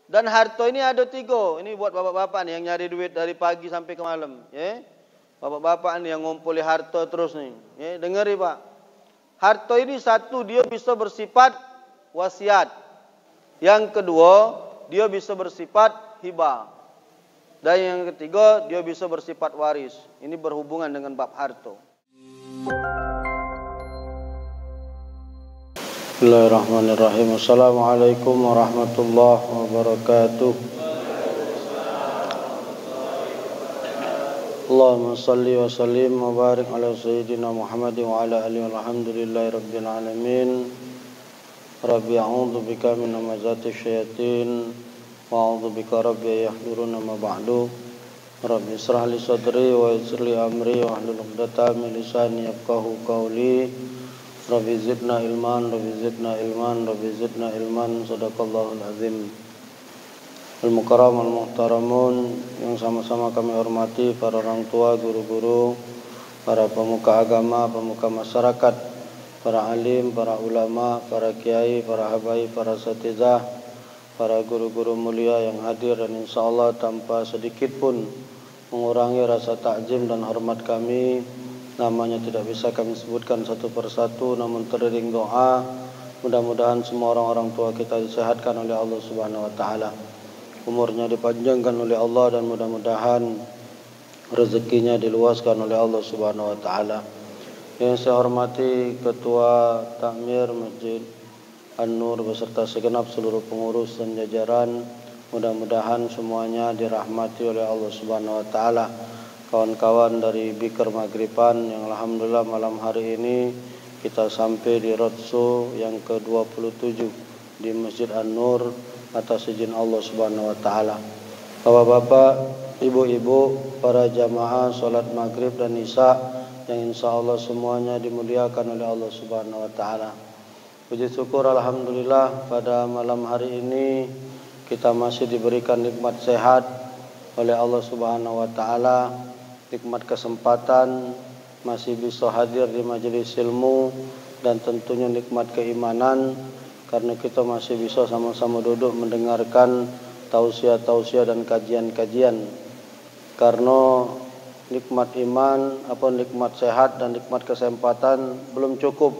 Dan harta ini ada 3. Ini buat bapak-bapak nih yang nyari duit dari pagi sampai ke malam. Ya. Bapak-bapak nih yang ngumpuli harta terus nih. Ya, dengari Pak. Harta ini 1, dia bisa bersifat wasiat. Yang kedua, dia bisa bersifat hibah. Dan yang ketiga, dia bisa bersifat waris. Ini berhubungan dengan bab harta. Bismillahirrahmanirrahim. Assalamualaikum warahmatullahi wabarakatuh. Allahumma salli wa sallim wa barik ala sayyidina Muhammad wa ala alihi walhamdulillahi rabbil alamin. Rabbi a'udzu bika min hamazati syayatin wa a'udzu bika rabbi yahduruna ma ba'du. Rabbi israh li sadri wa yassir li amri wa hlul 'uqdatam min lisani yafqahu qawli. Rabbi zidna ilman, Rabbi zidna ilman, Rabbi zidna ilman. Sadaqallahul azim. Al-mukarram al-muhtaramun yang sama-sama kami hormati, para orang tua, guru-guru, para pemuka agama, pemuka masyarakat, para alim, para ulama, para kiai, para habaib, para satizah, para guru-guru mulia yang hadir, dan insyaallah tanpa sedikit pun mengurangi rasa takzim dan hormat kami. Namanya tidak bisa kami sebutkan satu persatu, namun teriring doa mudah-mudahan semua orang-orang tua kita disehatkan oleh Allah Subhanahu wa taala, umurnya dipanjangkan oleh Allah, dan mudah-mudahan rezekinya diluaskan oleh Allah Subhanahu wa taala. Yang saya hormati Ketua Takmir Masjid An-Nur beserta segenap seluruh pengurus dan jajaran, mudah-mudahan semuanya dirahmati oleh Allah Subhanahu wa taala. Kawan-kawan dari Bikar Maghriban yang alhamdulillah malam hari ini kita sampai di roadshow yang ke-27 di Masjid An-Nur atas izin Allah Subhanahu wa taala. Bapak-bapak, ibu-ibu, para jamaah salat maghrib dan isya yang insyaallah semuanya dimuliakan oleh Allah Subhanahu wa taala. Puji syukur alhamdulillah pada malam hari ini kita masih diberikan nikmat sehat oleh Allah Subhanahu wa taala, nikmat kesempatan masih bisa hadir di majelis ilmu, dan tentunya nikmat keimanan karena kita masih bisa sama-sama duduk mendengarkan tausiah-tausiah dan kajian-kajian. Karena nikmat iman, nikmat sehat dan nikmat kesempatan belum cukup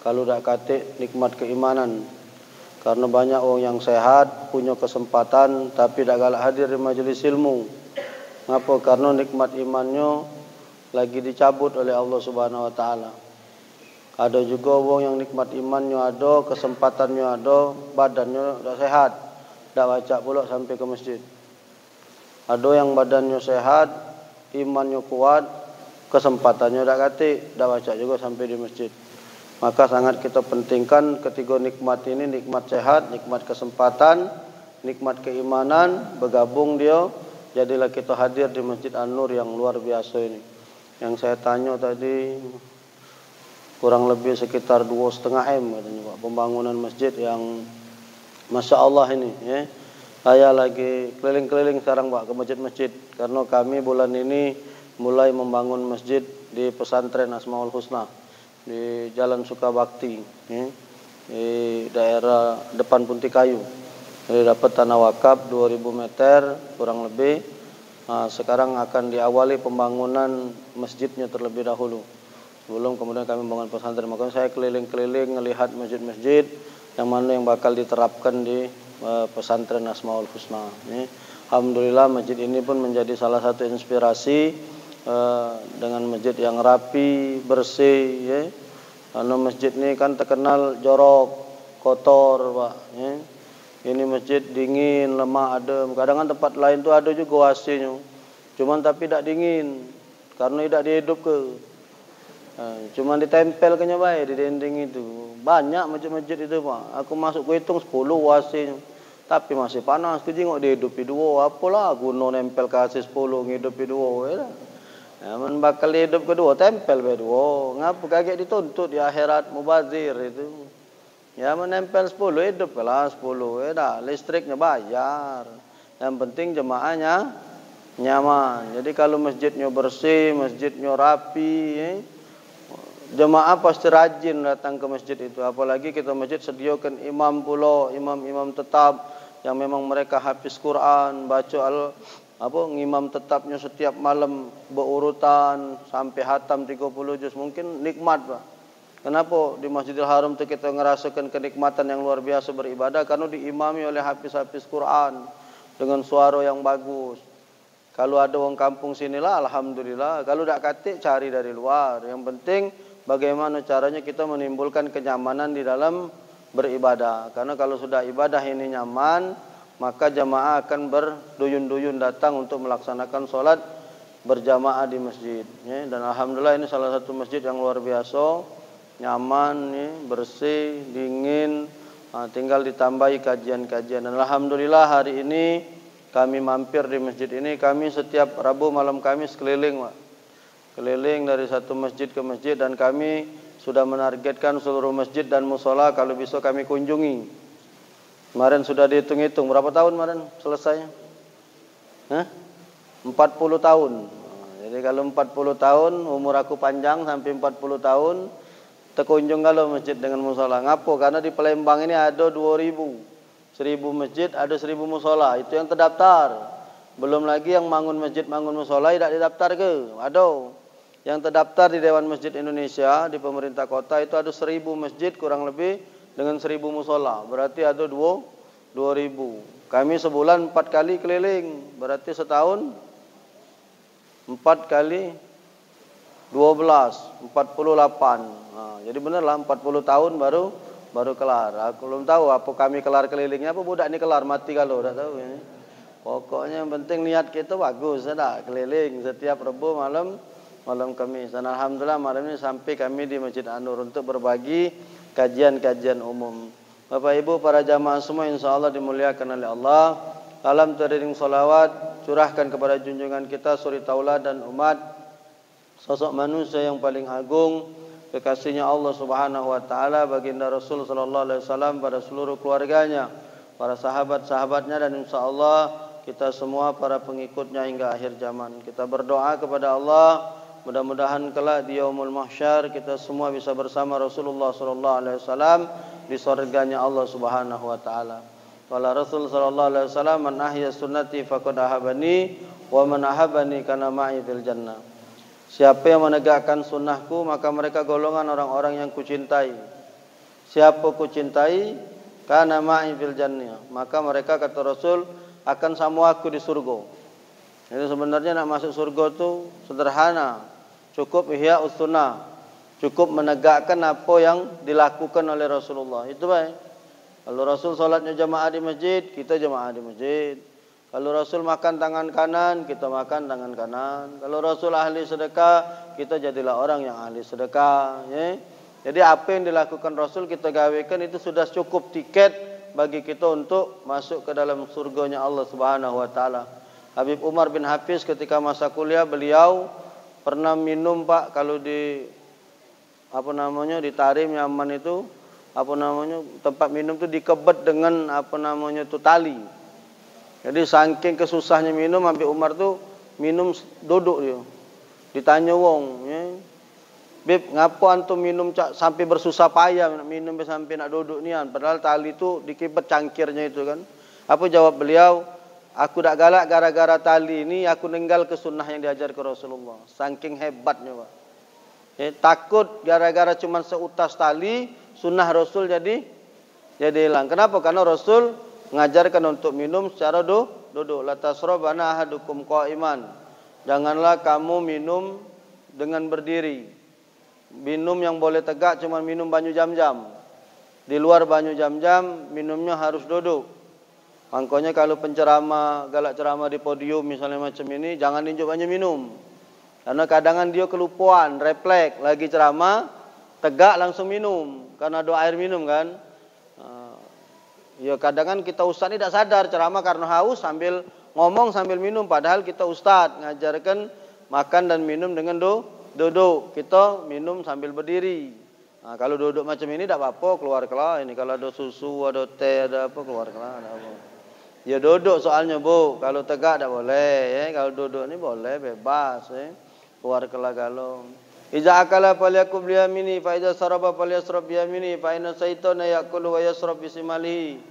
kalau tidak kate nikmat keimanan. Karena banyak orang yang sehat, punya kesempatan tapi tidak galak hadir di majelis ilmu. Ngapa? Karena nikmat imannya lagi dicabut oleh Allah Subhanahu wa taala. Ada juga orang yang nikmat imannya ada, kesempatannya ada, badannya tidak sehat, tidak baca pula sampai ke masjid. Ada yang badannya sehat, imannya kuat, kesempatannya tidak kate, tidak baca juga sampai di masjid. Maka sangat kita pentingkan ketiga nikmat ini, nikmat sehat, nikmat kesempatan, nikmat keimanan, bergabung dia. Jadilah kita hadir di Masjid An-Nur yang luar biasa ini. Yang saya tanya tadi kurang lebih sekitar 2,5 M katanya Pak, pembangunan masjid yang Masya Allah ini. Ya. Saya lagi keliling-keliling sekarang Pak ke masjid-masjid, karena kami bulan ini mulai membangun masjid di pesantren Asmaul Husna di Jalan Sukabakti, ya, di daerah depan Puntikayu. Jadi dapat tanah wakaf 2000 meter kurang lebih. Nah, sekarang akan diawali pembangunan masjidnya terlebih dahulu. Sebelum kemudian kami membangun pesantren. Makanya saya keliling-keliling melihat masjid-masjid yang mana yang bakal diterapkan di pesantren Asmaul Husna. Ini, alhamdulillah masjid ini pun menjadi salah satu inspirasi dengan masjid yang rapi, bersih. Ya. Karena masjid ini kan terkenal jorok, kotor, Pak. Ya. Ini masjid dingin, lemah, adem. Kadang kan tempat lain tu ada juga AC-nya. Cuman tapi tidak dingin. Karena tidak dihidup ke. Cuman ditempel ke baik di dinding itu. Banyak masjid-masjid itu Pak. Aku masuk ke hitung 10 AC-nya. Tapi masih panas. Aku jengok dihidupi dua. Apalah guna nempel ke AC 10 ngidupi dua. Ya, bakal hidup kedua tempel be dua. Ngapa kaget dituntut di akhirat mubazir itu. Ya menempel 10 hidup lah 10 dah, listriknya bayar. Yang penting jemaahnya nyaman. Jadi kalau masjidnya bersih, masjidnya rapi, jemaah pasti rajin datang ke masjid itu. Apalagi kita masjid sediakan imam pula, imam-imam tetap yang memang mereka hafiz Quran, baca ngimam tetapnya setiap malam berurutan sampai hatam 30 juz, mungkin nikmat, Pak. Kenapa di Masjidil Haram itu kita ngerasakan kenikmatan yang luar biasa beribadah? Karena diimami oleh hafiz-hafiz Quran dengan suara yang bagus. Kalau ada orang kampung sinilah, alhamdulillah. Kalau tak katik, cari dari luar. Yang penting bagaimana caranya kita menimbulkan kenyamanan di dalam beribadah. Karena kalau sudah ibadah ini nyaman, maka jamaah akan berduyun-duyun datang untuk melaksanakan sholat berjamaah di masjid. Dan alhamdulillah ini salah satu masjid yang luar biasa, nyaman, bersih, dingin. Tinggal ditambahi kajian-kajian. Dan alhamdulillah hari ini kami mampir di masjid ini. Kami setiap Rabu malam Kamis keliling, Pak. Keliling dari satu masjid ke masjid, dan kami sudah menargetkan seluruh masjid dan musola kalau bisa kami kunjungi. Kemarin sudah dihitung-hitung berapa tahun kemarin selesainya? 40 tahun. Jadi kalau 40 tahun, umur aku panjang sampai 40 tahun, terkunjung kalau masjid dengan musola. Ngapo? Karena di Palembang ini ada 2000. 1000 masjid, ada 1000 musola. Itu yang terdaftar. Belum lagi yang bangun masjid, bangun musola tidak didaftar ke. Ada. Yang terdaftar di Dewan Masjid Indonesia, di pemerintah kota itu ada 1000 masjid kurang lebih dengan 1000 musola. Berarti ada 2000. Kami sebulan 4 kali keliling. Berarti setahun 4 kali 12, 48. Jadi benarlah 40 tahun baru kelar. Aku belum tahu apa kami kelar kelilingnya, apa budak ini kelar mati kalau tak tahu ini. Pokoknya yang penting niat kita bagus, ada keliling setiap Rabu malam Kamis. Dan alhamdulillah malam ini sampai kami di Masjid An-Nur untuk berbagi kajian-kajian umum. Bapak Ibu para jamaah semua, insyaallah dimuliakan oleh Allah. Salam teriring salawat curahkan kepada junjungan kita suri tauladan umat, sosok manusia yang paling agung, kekasihnya Allah Subhanahu wa taala, baginda Rasul sallallahu alaihi wasallam, pada seluruh keluarganya, para sahabat-sahabatnya, dan insyaallah kita semua para pengikutnya hingga akhir zaman. Kita berdoa kepada Allah, mudah-mudahan kelak di yaumul mahsyar kita semua bisa bersama Rasulullah sallallahu alaihi wasallam di surganya Allah Subhanahu wa taala. Qala Rasul sallallahu alaihi wasallam, man ahya sunnati faqad ahabani wa man ahabani kana ma'i fil jannah. Siapa yang menegakkan sunnahku, maka mereka golongan orang-orang yang kucintai. Siapa kucintai, kana ma'i fil jannah, maka mereka, kata Rasul, akan sama aku di surga. Jadi sebenarnya nak masuk surga itu sederhana. Cukup ihya sunnah, cukup menegakkan apa yang dilakukan oleh Rasulullah. Itu baik. Kalau Rasul salatnya jamaah di masjid, kita jamaah di masjid. Kalau Rasul makan tangan kanan, kita makan tangan kanan. Kalau Rasul ahli sedekah, kita jadilah orang yang ahli sedekah. Ya. Jadi apa yang dilakukan Rasul kita gawekan, itu sudah cukup tiket bagi kita untuk masuk ke dalam surganya Allah Subhanahu wa taala. Habib Umar bin Hafiz ketika masa kuliah, beliau pernah minum, Pak, kalau di di Tarim Yaman itu, tempat minum itu dikebet dengan tali. Jadi saking kesusahnya minum, Habib Umar tuh minum duduk dia. Ditanya wong, ya, Bib, ngapa antum minum sampai bersusah payah minum sampai nak duduk nian, padahal tali itu dikebet cangkirnya itu kan. Apa jawab beliau? Aku tak galak gara-gara tali ini, aku ninggal ke sunnah yang diajar ke Rasulullah. Saking hebatnya, Pak. Ya, takut gara-gara cuma seutas tali, sunnah Rasul jadi hilang. Kenapa? Karena Rasul mengajarkan untuk minum secara duduk. La tasrabana ahadukum qa'iman. Janganlah kamu minum dengan berdiri. Minum yang boleh tegak cuma minum banyu jam-jam. Di luar banyu jam-jam minumnya harus duduk. Makanya kalau penceramah galak ceramah di podium misalnya macam ini, jangan injuk banyak minum. Karena kadang dia kelupaan, refleks lagi ceramah, tegak langsung minum karena ada air minum kan. Ya kadang kita ustaz ini tidak sadar ceramah karena haus sambil ngomong sambil minum, padahal kita ustaz ngajarkan makan dan minum dengan duduk. Kita minum sambil berdiri. Nah, kalau duduk macam ini tidak apa-apa, keluar-keluar. Ini kalau ada susu, ada teh, ada apa, keluar-keluar, ada apa. Ya duduk soalnya, Bu. Kalau tegak tidak boleh, ya. Kalau duduk ini boleh, bebas, ya. Keluar-keluar kalau. Iza akala falyakul biyamini, fa iza saraba falyasrab biyamini, fa inna syaitana ya'kulu wa yasrab bisimalihi.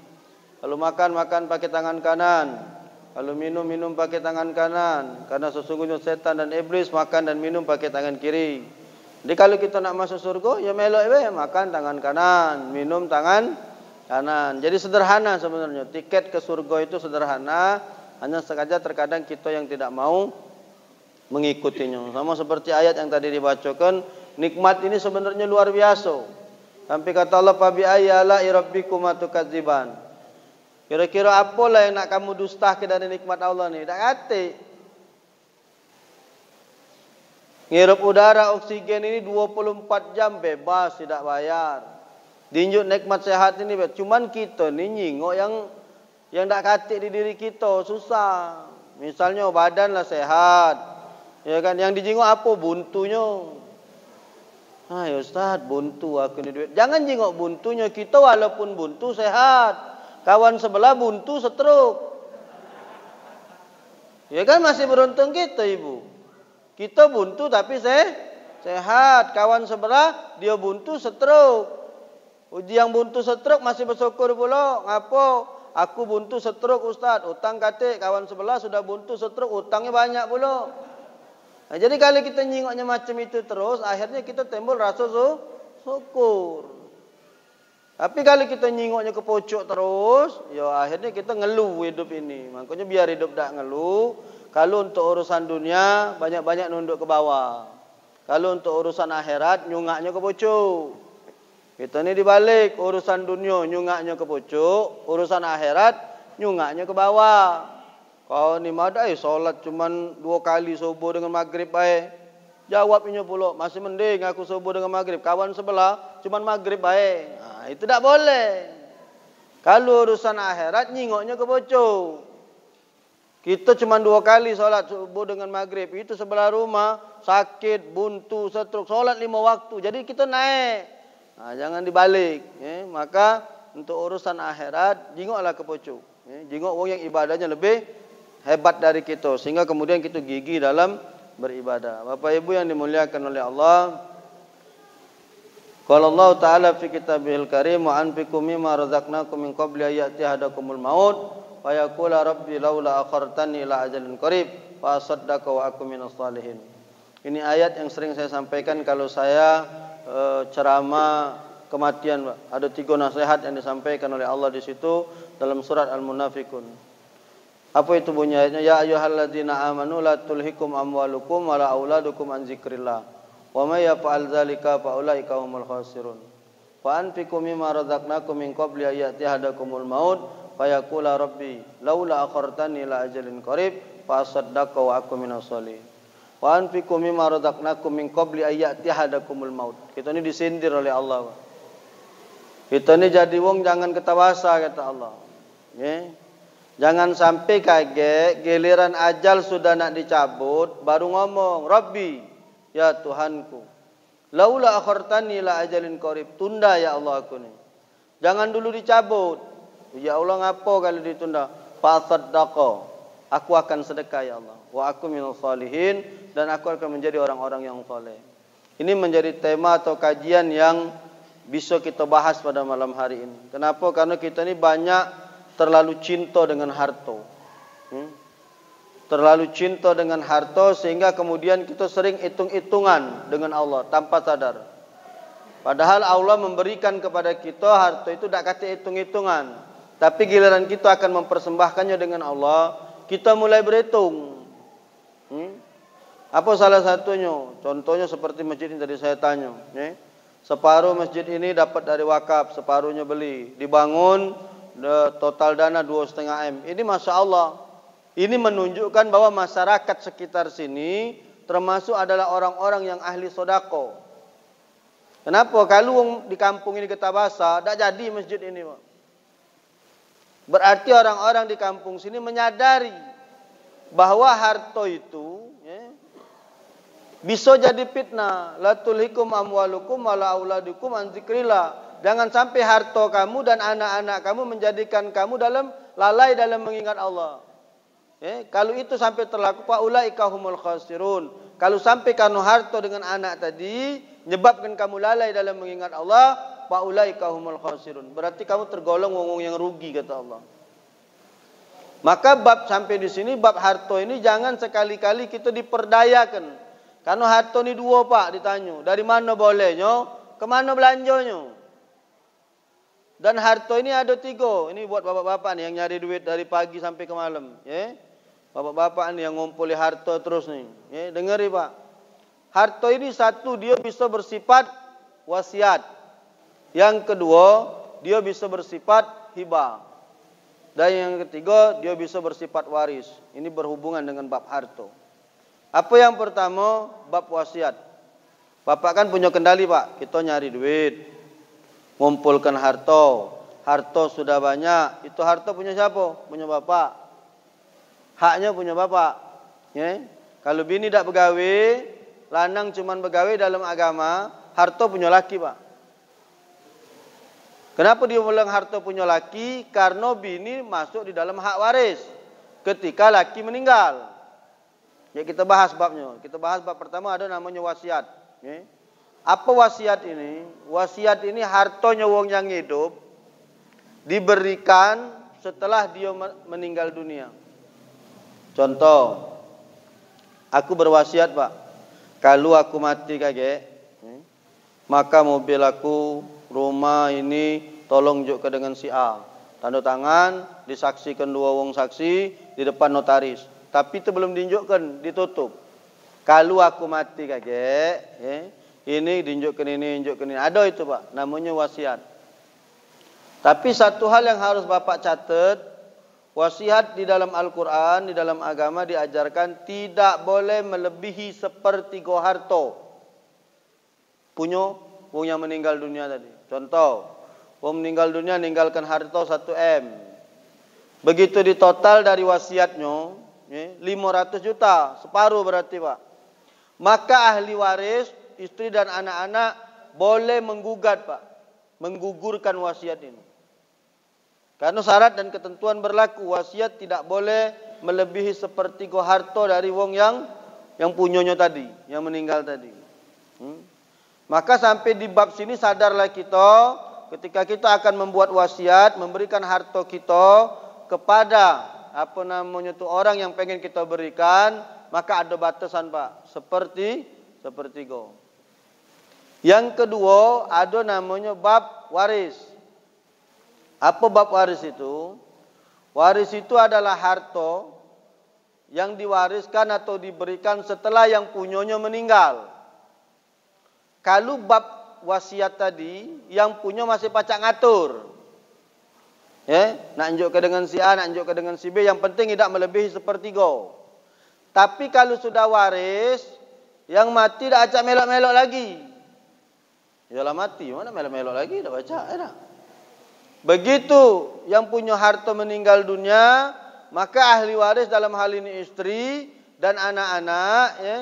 Kalau makan pakai tangan kanan. Kalau minum pakai tangan kanan. Karena sesungguhnya setan dan iblis makan dan minum pakai tangan kiri. Jadi kalau kita nak masuk surga, ya melok makan tangan kanan, minum tangan kanan. Jadi sederhana sebenarnya. Tiket ke surga itu sederhana. Hanya sengaja terkadang kita yang tidak mau mengikutinya. Sama seperti ayat yang tadi dibacakan. Nikmat ini sebenarnya luar biasa. Sampai kata Allah, "Fabi ayyi ala'i rabbikuma tukadziban." Kira-kira apalah yang nak kamu dustakan dari nikmat Allah ni? Tak kata. Ngirup udara oksigen ini 24 jam bebas, tidak bayar. Dinjuk nikmat sehat ini, cuman kita ni nyingok yang tak kata di diri kita, susah. Misalnya badan lah sehat. Ya kan, yang dijingok apa? Buntunya. Ya Ustaz, buntu aku ni duit. Jangan jingok buntunya, kita walaupun buntu sehat. Kawan sebelah buntu stroke. Ya kan masih beruntung kita, Ibu. Kita buntu tapi sehat. Kawan sebelah dia buntu stroke. Uji yang buntu stroke masih bersyukur pula. Ngapa? Aku buntu stroke Ustaz. Utang kata kawan sebelah sudah buntu stroke, utangnya banyak pula. Nah, jadi kalau kita nyingoknya macam itu terus, akhirnya kita timbul rasa syukur. Tapi kalau kita nyingoknya ke pojok terus, ya akhirnya kita ngeluh hidup ini. Makanya biar hidup tak ngeluh. Kalau untuk urusan dunia, banyak-banyak nunduk ke bawah. Kalau untuk urusan akhirat, nyungaknya ke pojok. Kita ni dibalik, urusan dunia nyungaknya ke pojok, urusan akhirat nyungaknya ke bawah. Kau ni madai solat cuman 2 kali subuh dengan maghrib baik. Jawabnya pula, masih mending aku subuh dengan maghrib. Kawan sebelah cuman maghrib baik. Itu tak boleh. Kalau urusan akhirat nyingoknya ke pojok. Kita cuma 2 kali solat subuh dengan maghrib. Itu sebelah rumah sakit, buntu, stroke. Solat 5 waktu. Jadi kita naik. Jangan dibalik. Maka untuk urusan akhirat jingoklah ke pojok. Jingok orang yang ibadahnya lebih hebat dari kita. Sehingga kemudian kita gigih dalam beribadah. Bapak Ibu yang dimuliakan oleh Allah. Qala Allah Ta'ala fi kitabihil karim wa anfiqu mimma razaqnakum min qabli ayati ahadakumul maut wa yaqula rabbi laula akhartani ila ajalin qarib fa asaddaqa wa akum minas salihin. Ini ayat yang sering saya sampaikan kalau saya ceramah kematian, Pak. Ada 3 nasihat yang disampaikan oleh Allah di situ dalam surat Al-Munafiqun. Apa itu bunyi ayatnya? Ya ayyuhalladzina amanu la tulhikum amwalukum wala auladukum an zikrillah. Wa may yaf'al dzalika fa ulaika humul khasirun. Wa anfiqu mimma razaqnakum min qabli ayati ahadakumul maut fa yaqula rabbi laula akhartani ila ajalin qarib fa asaddaqa wa akum minas sholihin. Wa anfiqu mimma razaqnakum min qabli ayati ahadakumul maut. Kita ni disindir oleh Allah. Kita ni jadi wong jangan ketawasa kata Allah. Jangan sampai kaget giliran ajal sudah nak dicabut baru ngomong Rabbi, ya Tuhanku, laula akhartani la ajalin qarib, tunda ya Allah aku ni. Jangan dulu dicabut. Ya Allah ngapo kalau ditunda? Fa saddaqa, aku akan sedekah ya Allah. Wa aku minal salihin, dan aku akan menjadi orang-orang yang saleh. Ini menjadi tema atau kajian yang bisa kita bahas pada malam hari ini. Kenapa? Karena kita ni banyak terlalu cinta dengan harta. Terlalu cinta dengan harta sehingga kemudian kita sering hitung-hitungan dengan Allah tanpa sadar. Padahal Allah memberikan kepada kita harta itu tak kata hitung-hitungan. Tapi giliran kita akan mempersembahkannya dengan Allah, kita mulai berhitung. Apa salah satunya? Contohnya seperti masjid ini tadi saya tanya. Separuh masjid ini dapat dari wakaf, separuhnya beli. Dibangun total dana 2,5 M. Ini Masya Allah. Ini menunjukkan bahwa masyarakat sekitar sini termasuk adalah orang-orang yang ahli sodako. Kenapa? Kalau di kampung ini kita basa, tak jadi masjid ini, Pak. Berarti orang-orang di kampung sini menyadari bahwa harta itu bisa jadi fitnah. La tulhikum amwalukum wala auladukum an zikrillah. Jangan sampai harta kamu dan anak-anak kamu menjadikan kamu lalai dalam mengingat Allah. Kalau itu sampai terlaku, fa ulaika humul khasirun. Kalau sampai karena harta dengan anak tadi menyebabkan kamu lalai dalam mengingat Allah, faulaika humul khasirun. Berarti kamu tergolong wong yang rugi, kata Allah. Maka bab sampai di sini, bab harta ini jangan sekali-kali kita diperdayakan. Karena harta ni dua pak ditanya. Dari mana bolehnya, kemana belanjanya. Dan harta ini ada 3. Ini buat bapak-bapak ni yang nyari duit dari pagi sampai ke malam. Ya? Bapak-bapak ni yang ngumpuli harta terus ni. Ya? Dengari pak. Harta ini satu, dia bisa bersifat wasiat. Yang kedua, dia bisa bersifat hibah. Dan yang ketiga, dia bisa bersifat waris. Ini berhubungan dengan bab harta. Apa yang pertama? Bab wasiat. Bapak kan punya kendali pak. Kita nyari duit, ngumpulkan harta. Harta sudah banyak. Itu harta punya siapa? Punya bapak. Haknya punya bapak. Ya? Kalau bini tak begawe, lanang cuman begawe dalam agama, harta punya laki pak. Kenapa dia bilang harta punya laki? Karena bini masuk di dalam hak waris ketika laki meninggal. Ya, kita bahas babnya. Kita bahas bab pertama, ada namanya wasiat. Ya. Apa wasiat ini? Wasiat ini hartanya wong yang hidup diberikan setelah dia meninggal dunia. Contoh, aku berwasiat pak, kalau aku mati kage, maka mobil aku, rumah ini tolong juga dengan si A. Tanda tangan, disaksikan 2 wong saksi di depan notaris. Tapi itu belum ditunjukkan, ditutup. Kalau aku mati kage, ini ditunjukkan ini, ditunjukkan ini. Ada itu pak, namanya wasiat. Tapi satu hal yang harus bapak catat, wasiat di dalam Al-Quran, di dalam agama diajarkan tidak boleh melebihi 1/3 harta punya wong yang meninggal dunia tadi. Contoh, wong meninggal dunia meninggalkan harta 1 M. Begitu ditotal dari wasiatnya, 500 juta, separuh berarti pak. Maka ahli waris, istri dan anak-anak boleh menggugat pak, menggugurkan wasiat ini. Karena syarat dan ketentuan berlaku, wasiat tidak boleh melebihi 1/3 harta dari wong yang punyanya tadi, yang meninggal tadi. Maka sampai di bab sini sadarlah kita, ketika kita akan membuat wasiat, memberikan harta kita kepada orang yang pengen kita berikan, maka ada batasan pak, 1/3. Yang kedua, ada namanya bab waris. Apa bab waris itu? Waris itu adalah harta yang diwariskan atau diberikan setelah yang punyanya meninggal. Kalau bab wasiat tadi, yang punya masih pacak ngatur. Ya, nak unjukkan dengan si A, nak unjukkan dengan si B, yang penting tidak melebihi 1/3. Tapi kalau sudah waris, yang mati dah acak melok-melok lagi. Yalah mati, mana melok-melok lagi, dah baca, tak? Begitu yang punya harta meninggal dunia, maka ahli waris dalam hal ini istri dan anak-anak, ya,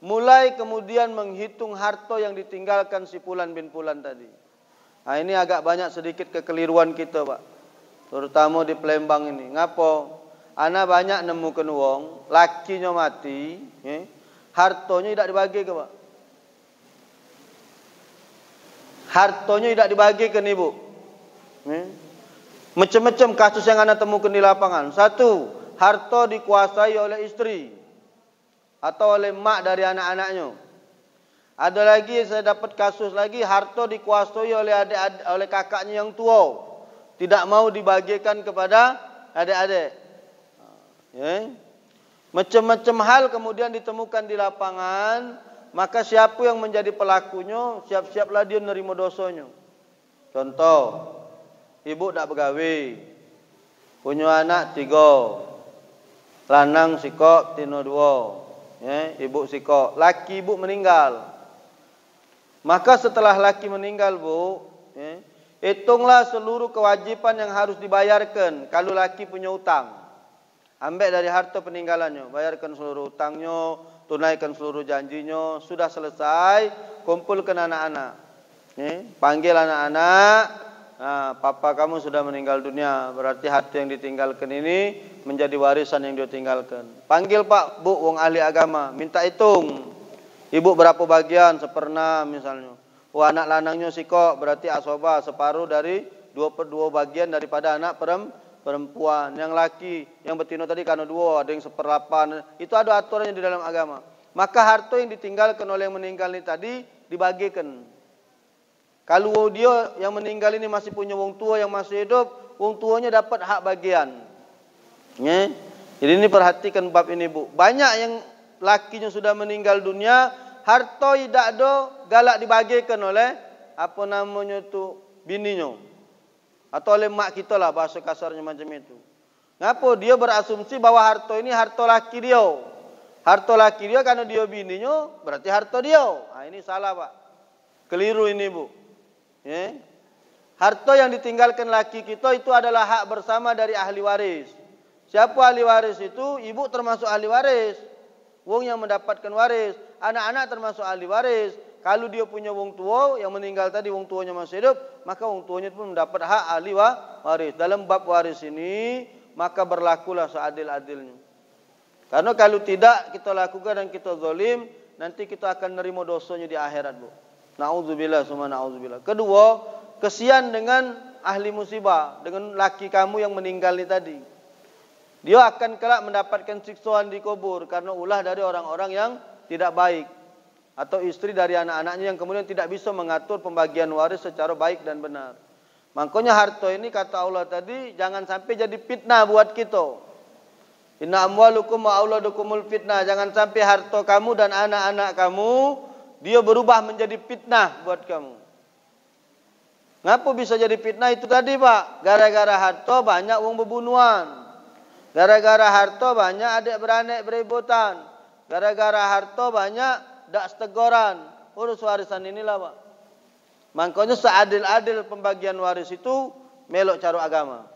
mulai kemudian menghitung harta yang ditinggalkan si Fulan bin Fulan tadi. Nah, ini agak banyak sedikit kekeliruan kita pak, terutama di Palembang ini. Ngapo? Ana banyak nemukan wong, lakinya mati, hartanya tidak dibagi ke pak. Hartanya tidak dibagi ke ibu. Macam-macam kasus yang ana temukan di lapangan. Satu, harta dikuasai oleh istri atau oleh mak dari anak-anaknya. Ada lagi, saya dapat kasus lagi, harta dikuasai oleh kakaknya yang tua, tidak mau dibagikan kepada adik-adik. Macam-macam hal kemudian ditemukan di lapangan. Maka siapa yang menjadi pelakunya, siap-siaplah dia menerima dosanya. Contoh, ibu tak begawe, punya anak 3, lanang sikok tino 2, ibu sikok, laki ibu meninggal. Maka setelah laki meninggal bu, hitunglah seluruh kewajiban yang harus dibayarkan. Kalau laki punya utang, ambil dari harta peninggalannya, bayarkan seluruh utangnya, tunaikan seluruh janjinya. Sudah selesai, kumpulkan anak-anak, panggil anak-anak. Nah, papa kamu sudah meninggal dunia, berarti harta yang ditinggalkan ini menjadi warisan yang dia tinggalkan. Panggil pak, bu, wong ahli agama, minta hitung. Ibu berapa bagian, 1/6 misalnya. Oh, anak lanangnya sikok berarti asobah, separuh dari 2/2 bagian daripada anak perempuan. Yang laki, yang betina tadi karena 2, ada yang 1/8. Itu ada aturannya di dalam agama. Maka harta yang ditinggalkan oleh yang meninggal ini tadi dibagikan. Kalau dia yang meninggal ini masih punya wong tua yang masih hidup, wong tuanya dapat hak bagian. Jadi ini perhatikan bab ini, Bu. Banyak yang lakinya sudah meninggal dunia, harta tidak ada galak dibagikan oleh apa namanya tu bininya. Atau oleh mak kita lah, bahasa kasarnya macam itu. Ngapa dia berasumsi bahwa harta ini harta laki dia. Harta laki dia karena dia bininya, berarti harta dia. Nah, ini salah, Pak. Keliru ini, Bu. Harta yang ditinggalkan laki kita itu adalah hak bersama dari ahli waris. Siapa ahli waris itu? Ibu termasuk ahli waris. Wong yang mendapatkan waris. Anak-anak termasuk ahli waris. Kalau dia punya wong tua yang meninggal tadi, wong tuanya masih hidup, maka wong tuanya pun mendapat hak ahli waris. Dalam bab waris ini, maka berlakulah seadil-adilnya. Karena kalau tidak kita lakukan dan kita zalim, nanti kita akan nerima dosanya di akhirat, Bu. Na'udzubillah summa na'udzubillah. Kedua, kesian dengan ahli musibah, dengan laki kamu yang meninggal ini tadi. Dia akan kelak mendapatkan siksaan di kubur karena ulah dari orang-orang yang tidak baik. Atau istri dari anak-anaknya yang kemudian tidak bisa mengatur pembagian waris secara baik dan benar. Makanya harta ini kata Allah tadi jangan sampai jadi fitnah buat kita. Inna amwalukum wa auladukumul fitnah. Jangan sampai harta kamu dan anak-anak kamu dia berubah menjadi fitnah buat kamu. Ngapa bisa jadi fitnah itu tadi, Pak? Gara-gara harta banyak wong bebunuhan. Gara-gara harta banyak adik-beradik berebutan. Gara-gara harta banyak dak setegoran. Urus warisan inilah, Pak. Makanya seadil-adil pembagian waris itu melok cara agama.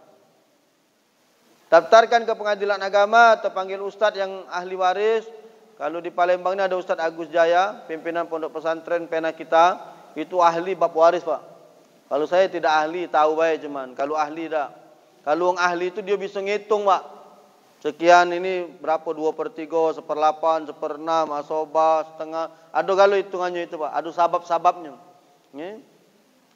Daftarkan ke pengadilan agama atau panggil ustaz yang ahli waris. Kalau di Palembang ini ada Ustaz Agus Jaya, pimpinan pondok pesantren pena kita, itu ahli bab waris, Pak. Kalau saya tidak ahli, tahu baik cuman. Kalau ahli tak. Kalau orang ahli itu dia bisa ngitung, Pak. Sekian ini berapa 2/3, 1/8, 1/6, asobah, setengah. Ada kalau hitungannya itu, Pak. Ada sabab-sababnya.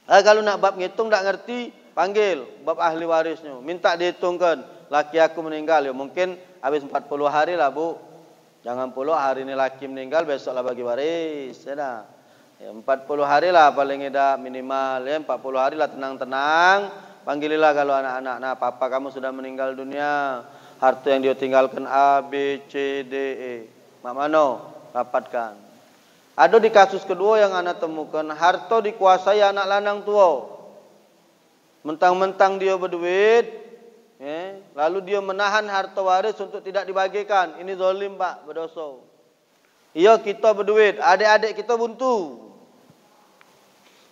Kalau nak bab ngitung tak ngerti, panggil bab ahli warisnya. Minta dihitungkan. Laki aku meninggal, ya mungkin habis 40 hari lah, Bu. Jangan pula hari ini laki meninggal, besoklah bagi waris. Ya, 40 hari lah paling tidak minimal. Ya, 40 hari lah tenang-tenang. Panggililah kalau anak-anak. Nah, papa kamu sudah meninggal dunia. Harta yang dia tinggalkan A, B, C, D, E. Mak mano? Rapatkan. Ada di kasus kedua yang anak temukan. Harta dikuasai anak lanang tua. Mentang-mentang dia berduit. Lalu dia menahan harta waris untuk tidak dibagikan. Ini zalim, Pak. Berdosa. Iya kita berduit. Adik-adik kita buntu.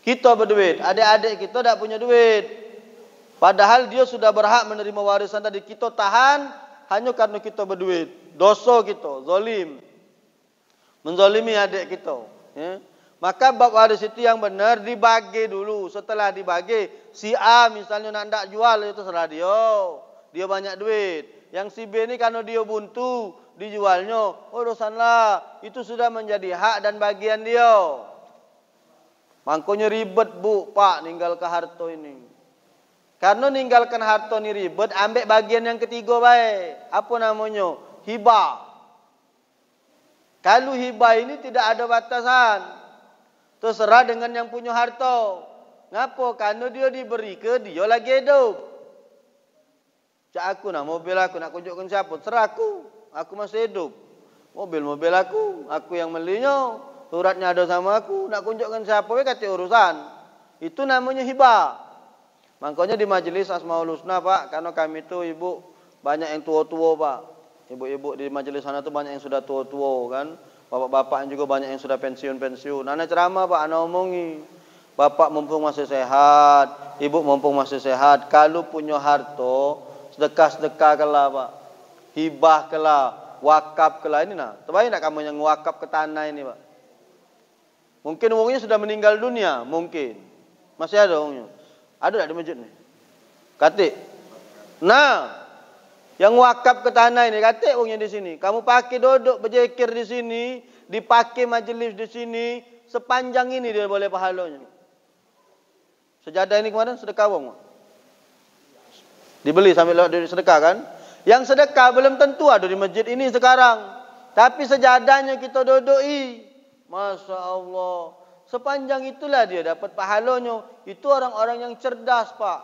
Kita berduit. Adik-adik kita tak punya duit. Padahal dia sudah berhak menerima warisan tadi. Kita tahan hanya karena kita berduit. Dosa kita, zalim. Menzalimi adik kita. Maka bab waris itu yang benar dibagi dulu. Setelah dibagi, si A misalnya nak jual itu serah dia. Dia banyak duit. Yang si B ini karena dia buntu, dijualnya. Urusanlah. Itu sudah menjadi hak dan bagian dia. Makanya ribet, Bu, Pak, ninggal ke harta ini. Karena ninggalkan harta ni ribet, ambil bagian yang ketiga baik. Apa namanya? Hibah. Kalau hibah ini tidak ada batasan. Terserah dengan yang punya harta. Ngapa? Karena dia diberi ke dia lagi hidup. Cak aku nak mobil aku nak tunjukkan siapa? Serah aku. Aku masih hidup. Mobil aku yang belinya. Suratnya ada sama aku. Nak tunjukkan siapa? Kata urusan. Itu namanya hibah. Makanya di majelis Asmaul Husna, Pak, karena kami itu ibu banyak yang tua-tua, Pak. Ibu-ibu di majelis sana itu banyak yang sudah tua-tua, kan. Bapak-bapak juga banyak yang sudah pensiun-pensiun. Anak ceramah, Pak, anak omongi. Bapak mumpung masih sehat, ibu mumpung masih sehat. Kalau punya harta, sedekah-sedekah kelah, Pak. Hibah kelah, wakaf kelah ini nah. Terbaik nak kamu yang wakaf ke tanah ini, Pak. Mungkin uangnya sudah meninggal dunia, mungkin. Masih ada uangnya. Ada tak di masjid ni? Katik. Nah, yang wakaf ke tanah ini, katik uangnya di sini. Kamu pakai duduk berjekir di sini, dipakai majlis di sini, sepanjang ini dia boleh pahalanya. Sejadah ini kemarin sedekah wong. Dibeli sambil lewat duit sedekah kan? Yang sedekah belum tentu ada di masjid ini sekarang. Tapi sejadahnya kita dudui. Masya Allah. Sepanjang itulah dia dapat pahalanya. Itu orang-orang yang cerdas, Pak.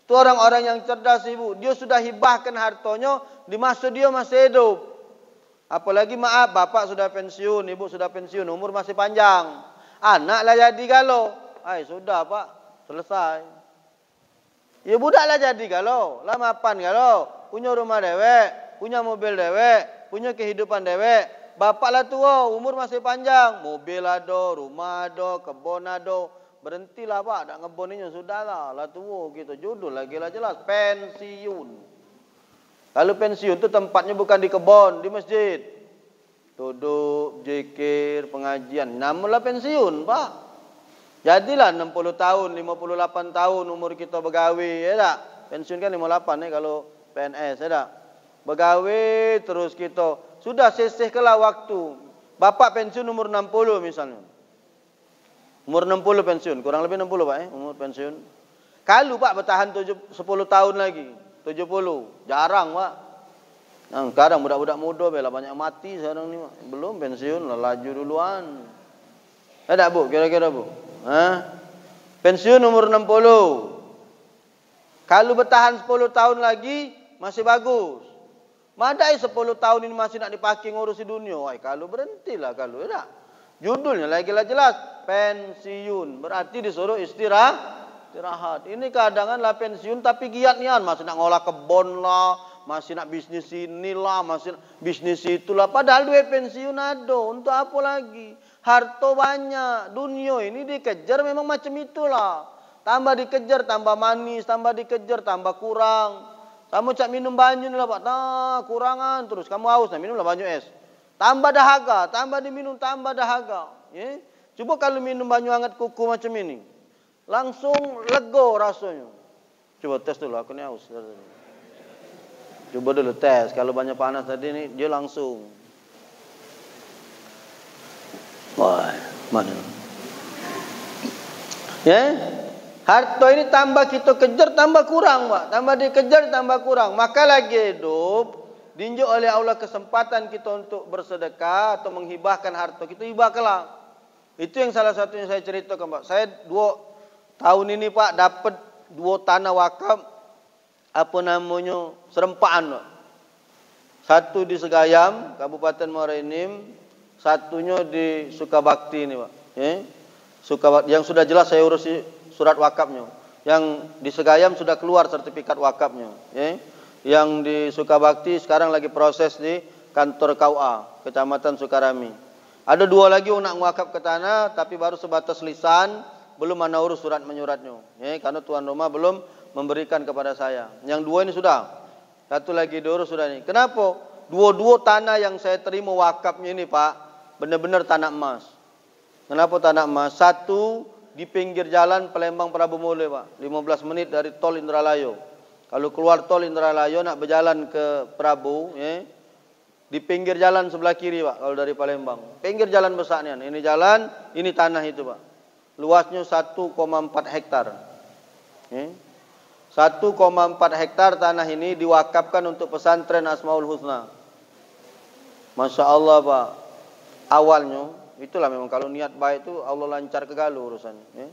Itu orang-orang yang cerdas, Ibu. Dia sudah hibahkan hartanya di masa dia masih hidup. Apalagi maaf, bapak sudah pensiun, ibu sudah pensiun, umur masih panjang. Anaklah jadi galau. Sudah, Pak. Selesai. Ya budaklah jadi galau. Lah mapan galau. Punya rumah dewek, punya mobil dewek, punya kehidupan dewek. Bapak lah tua, umur masih panjang. Mobil ada, rumah ada, kebun ada. Berhentilah, Pak. Tak ngebon ini sudahlah. Lah tua kita judul lagi lah jelas. Pensiun. Kalau pensiun tu tempatnya bukan di kebun, di masjid. Duduk, zikir, pengajian. Namalah pensiun, Pak. Jadilah 60 tahun, 58 tahun umur kita begawe, ya tak? Pensiun kan 58 kalau PNS, ya tak? Begawe terus kita. Sudah seseh kelah waktu. Bapak pensiun umur 60 misalnya. Umur 60 pensiun, kurang lebih 60, Pak, umur pensiun. Kalau Pak bertahan 10 tahun lagi, 70, jarang, Pak. Nah, sekarang budak-budak muda bela banyak mati sekarang ni, belum pensiun, laju duluan. Ada Bu, kira-kira Bu? Pensiun umur 60. Kalau bertahan 10 tahun lagi masih bagus. Madai 10 tahun ini masih nak dipakai ngurusi dunia. Kalau berhentilah kalau ya. Judulnya lagi-lah jelas pensiun. Berarti disuruh istirahat. Ini kadang-kadang pensiun tapi giat nian, masih nak ngolah kebon lah, masih nak bisnis inilah, masih nak bisnis itulah. Padahal duit pensiun ada. Untuk apa lagi? Harta banyak. Dunia ini dikejar memang macam itulah. Tambah dikejar, tambah manis. Tambah dikejar, tambah kurang. Kamu cak minum banyu ni lah, Pak. Nah, kurangan terus. Kamu haus, nah, minumlah banyu es. Tambah dahaga. Tambah diminum, tambah dahaga. Ya? Coba kalau minum banyu hangat kuku macam ini. Langsung lego rasanya. Coba tes dulu, aku ni haus. Coba dulu tes. Kalau banyak panas tadi ni, dia langsung. Wah, mana? Ya, harta ini tambah kita kejar, tambah kurang, Pak. Tambah dikejar, tambah kurang. Maka lagi hidup, dinjuk oleh Allah kesempatan kita untuk bersedekah atau menghibahkan harta kita, hibahkanlah. Itu yang salah satunya saya ceritakan, Pak. Saya 2 tahun ini, Pak, dapat 2 tanah wakaf, apa namanya, serempaan, Pak. Satu di Segayam, Kabupaten Muara Enim. Satunya di Sukabakti ini, Pak. Sukabakti yang sudah jelas saya urus surat wakafnya. Yang di Segayam sudah keluar sertifikat wakafnya. Yang di Sukabakti sekarang lagi proses di kantor KUA Kecamatan Sukarami. Ada 2 lagi yang nak wakaf ke tanah, tapi baru sebatas lisan, belum mana urus surat menyuratnya. Karena tuan rumah belum memberikan kepada saya. Yang 2 ini sudah. Satu lagi diurus sudah ini. Kenapa? 2 tanah yang saya terima wakafnya ini, Pak, benar-benar tanah emas. Kenapa tanah emas? Satu di pinggir jalan Palembang Prabu Mule, Pak. 15 menit dari tol Indralayo. Kalau keluar tol Indralayo nak berjalan ke Prabu, di pinggir jalan sebelah kiri, Pak, kalau dari Palembang. Pinggir jalan besar ni. Ini jalan, ini tanah itu, Pak. Luasnya 1,4 hektar. 1,4 hektar tanah ini diwakafkan untuk pesantren Asmaul Husna. Masya Allah, Pak. Awalnya, itulah memang kalau niat baik itu Allah lancar ke galuh urusannya.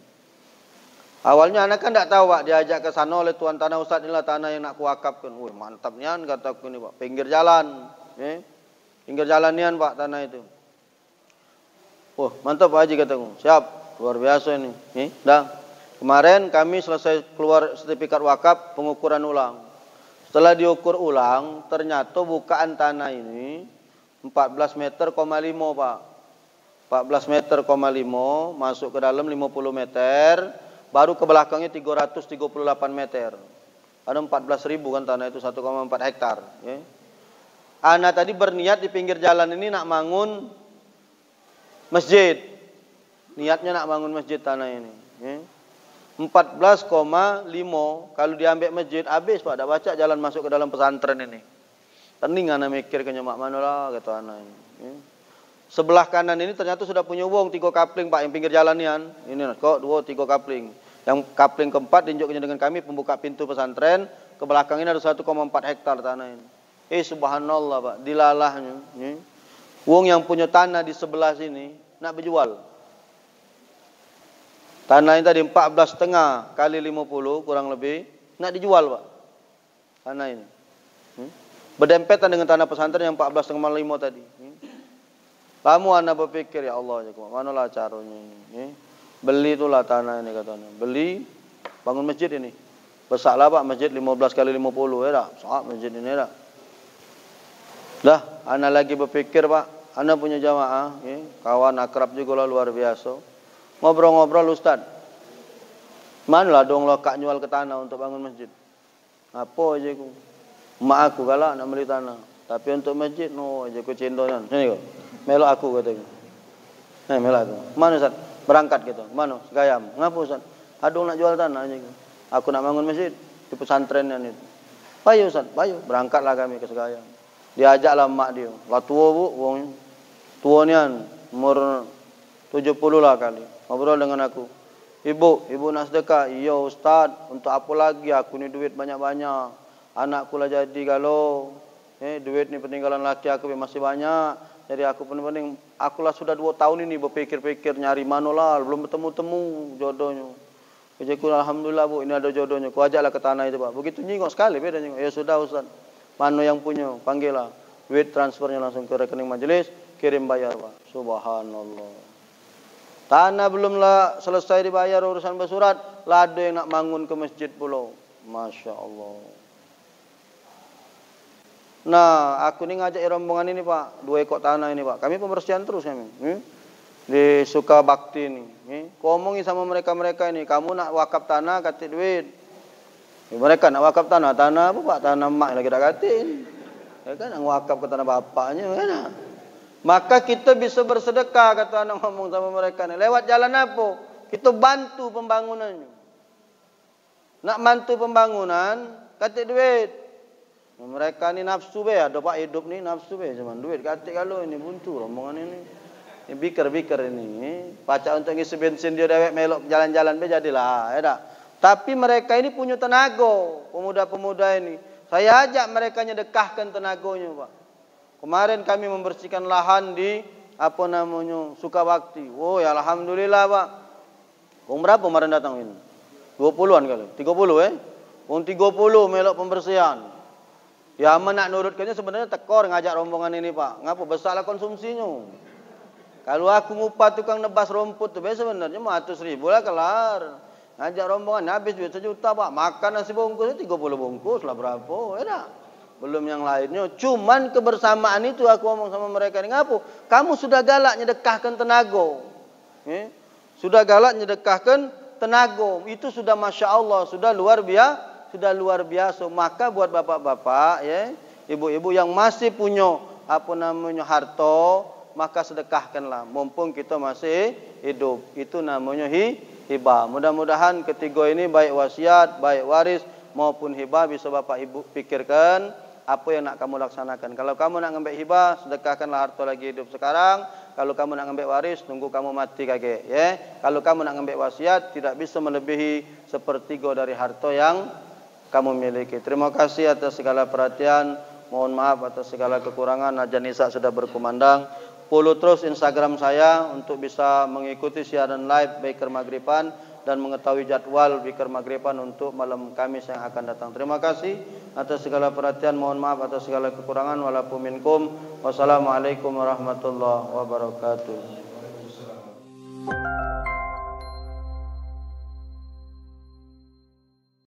Awalnya anak kan tak tahu, Pak. Diajak ke sana oleh tuan tanah, Ustaz, inilah tanah yang nak kuwakafkan. Wih, mantap nian kataku ni, Pak. Pinggir jalan. Pinggir jalan nian, Pak, tanah itu. Wah, mantap, Pak Haji kataku. Siap, luar biasa ini. Dah. Kemarin kami selesai keluar sertifikat wakaf, pengukuran ulang. Setelah diukur ulang, ternyata bukaan tanah ini 14 meter, 5, Pak. 14 meter, 5, masuk ke dalam 50 meter, baru ke belakangnya 338 meter. Ada 14.000 kan tanah itu, 1,4 hektar. Anak tadi berniat di pinggir jalan ini nak bangun masjid. Niatnya nak bangun masjid tanah ini. 14,5, kalau diambil masjid, habis, Pak. Tak baca jalan masuk ke dalam pesantren ini. Tening anak mikir ke nyemak mana lah, kata anak ini. sebelah kanan ini ternyata sudah punya wong 3 kapling Pak, yang pinggir jalan ini kok 2-3 kapling. Yang kapling keempat ditunjukkan dengan kami pembuka pintu pesantren, ke belakang ini ada 1,4 hektar tanah ini. Subhanallah Pak, dilalahnya. Wong yang punya tanah di sebelah sini nak berjual. Tanah ini tadi 14,5 kali 50 kurang lebih nak dijual Pak. Tanah ini. Berdempetan dengan tanah pesantren yang 14,5 tadi. Kamu anda berpikir ya Allah, manalah caranya ini. Beli itulah tanah ini katanya. Beli bangun masjid ini. Besarlah Pak masjid 15 kali 50 ya dah. Besar masjid ini dah. Dah, anda lagi berpikir Pak, anda punya jamaah, kawan akrab juga lah luar biasa. Ngobrol-ngobrol Ustaz. Manalah dong lo kak jual ke tanah untuk bangun masjid. Apa aja ku? Mak aku galak nak beli tanah. Tapi untuk masjid no aja ku cendonan. Sini kau. Melok aku katanya. Melok aku. Mana Ustaz? Berangkat gitu. Mana? Segayam. Ngapa Ustaz? Adong nak jual tanah aja. Aku nak bangun masjid di pesantren ini. Payo Ustaz, payo. Berangkatlah kami ke Segayam. Diajaklah mak dia. Lah tua bu, wong tua ni umur 70 lah kali. Ngobrol dengan aku. Ibu nak sedekah? Iya Ustaz, untuk apa lagi? Aku ni duit banyak-banyak. Anakku lah jadi galau. Duit ni peninggalan laki aku masih banyak. Jadi aku penting, akulah sudah 2 tahun ini berpikir-pikir nyari manolah, belum bertemu-temu jodohnya. Jadi aku alhamdulillah bu, ini ada jodohnya. Ku ajaklah ke tanah itu Pak. Begitu nyingok sekali beda nyingok. Ya sudah Ustaz. Mana yang punya? Panggillah. Duit transfernya langsung ke rekening majelis, kirim bayar Pak. Subhanallah. Tanah belumlah selesai dibayar urusan bersurat, lah ada yang nak bangun ke masjid pulau. Masya Allah. Nah, aku ni ngajak rombongan ini Pak, 2 ekor tanah ini Pak. Kami pembersihan terus kami. Di Sukabakti ini. Komongi sama mereka-mereka ini, kamu nak wakaf tanah, kasih duit. Mereka nak wakaf tanah apa Pak? Tanah mak lagi tak katin. Ya kan nak wakaf ke tanah bapaknya kan. Maka kita bisa bersedekah kata anak ngomong sama mereka ni. Lewat jalan apa? Kita bantu pembangunannya. Nak bantu pembangunan, kasih duit. Mereka ni nafsu be, ada Pak hidup ni nafsu be, cuman duit kasih kalau ini buntu rombongan ini. Ini biker ini. Pacak untuk ngisi bensin dia dewek melok jalan-jalan be jadilah, ya tak? Tapi mereka ini punya tenaga, pemuda-pemuda ini. Saya ajak mereka nyedekahkan tenaganya, Pak. Kemarin kami membersihkan lahan di Sukabakti. Oh, ya alhamdulillah, Pak. Wong berapa kemarin datang ini? 20-an kali. 30 Wong 30 melok pembersihan. Ya nak nurutkannya sebenarnya tekor ngajak rombongan ini, Pak. Ngapa besarlah konsumsinya? Kalau aku ngupah tukang nebas rumput tu sebenarnya 100.000 lah kelar. Ngajak rombongan habis duit 1 juta Pak. Makan nasi bungkus 30 bungkus lah berapa, ya tak? Belum yang lainnya. Cuman kebersamaan itu aku ngomong sama mereka ni, ngapu? Kamu sudah galak nyedekahkan tenaga. Sudah galak nyedekahkan tenaga. Itu sudah Masya Allah, sudah luar biasa. Maka buat bapak-bapak, ibu-ibu yang masih punya harta, maka sedekahkanlah. Mumpung kita masih hidup. Itu namanya hibah. Mudah-mudahan ketiga ini baik wasiat, baik waris maupun hibah bisa bapak ibu pikirkan apa yang nak kamu laksanakan. Kalau kamu nak ngambil hibah, sedekahkanlah harta lagi hidup sekarang. Kalau kamu nak ngambil waris, tunggu kamu mati kakek. Kalau kamu nak ngambil wasiat, tidak bisa melebihi 1/3 dari harta yang kamu miliki. Terima kasih atas segala perhatian. Mohon maaf atas segala kekurangan. Azan Isya sudah berkumandang. Follow terus Instagram saya untuk bisa mengikuti siaran live Baker Maghriban dan mengetahui jadwal Baker Maghriban untuk malam Kamis yang akan datang. Terima kasih atas segala perhatian. Mohon maaf atas segala kekurangan. Walaupun minkum. Wassalamualaikum warahmatullahi wabarakatuh.